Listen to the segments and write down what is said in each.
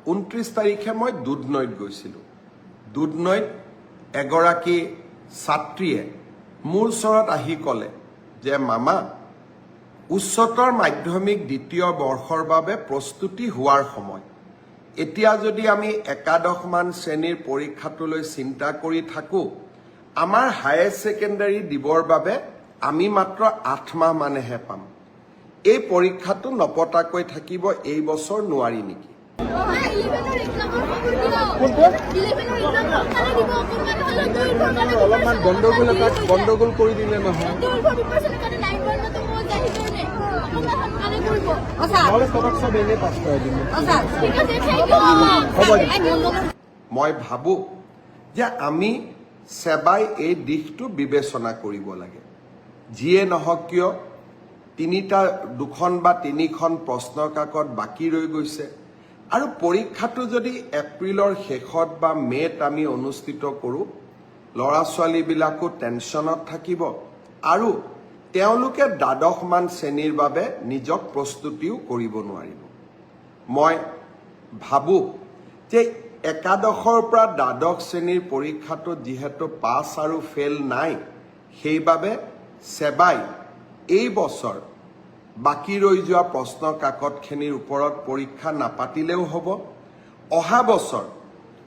29 তাৰিখে মই দুধনৈত গৈছিলোঁ। দুধনৈত এগৰাকী ছাত্ৰীয়ে মোৰ ওচৰত আহি ক'লে যে মামা, উচ্চতৰ মাধ্যমিক দ্বিতীয় বৰ্ষৰ বাবে প্ৰস্তুতি হোৱাৰ সময়। এতিয়া যদি আমি একাদশমান শ্ৰেণীৰ পৰীক্ষাটোলৈ চিন্তা কৰি থাকোঁ, আমাৰ হায়াৰ ছেকেণ্ডাৰী দিবৰ বাবে আমি মাত্ৰ 8 মাহ মানেহে পাম। এই পৰীক্ষাটো নপতাকৈ থাকিব এই বছৰ নোৱাৰি নেকি? অলপমান গণ্ডগোল কৰি দিলে নহয়। মই ভাবোঁ যে আমি সেৱাই এই দিশটো বিবেচনা কৰিব লাগে। যিয়ে নহওক কিয়, দুখন বা তিনিখন প্ৰশ্ন কাকত বাকী ৰৈ গৈছে আৰু পৰীক্ষাটো যদি এপ্ৰিলৰ শেষত বা মে'ত আমি অনুষ্ঠিত কৰোঁ, ল'ৰা ছোৱালীবিলাকো টেনশ্যনত থাকিব আৰু তেওঁলোকে দ্বাদশমান শ্ৰেণীৰ বাবে নিজক প্ৰস্তুতিও কৰিব নোৱাৰিব। মই ভাবোঁ যে একাদশৰ পৰা দ্বাদশ শ্ৰেণীৰ পৰীক্ষাটো যিহেতু পাছ আৰু ফেইল নাই, সেইবাবে সেৱাই এই বছৰ বাকী ৰৈ যোৱা প্ৰশ্ন কাকতখিনিৰ ওপৰত পৰীক্ষা নাপাতিলেও হ'ব। অহা বছৰ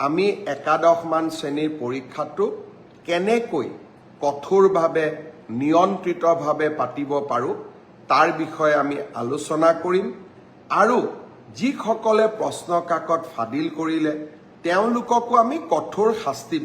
আমি একাদশমান শ্ৰেণীৰ পৰীক্ষাটো কেনেকৈ কঠোৰভাৱে নিয়ন্ত্ৰিতভাৱে পাতিব পাৰোঁ তাৰ বিষয়ে আমি আলোচনা কৰিম আৰু যিসকলে প্ৰশ্ন কাকত ফাদিল কৰিলে তেওঁলোককো আমি কঠোৰ শাস্তি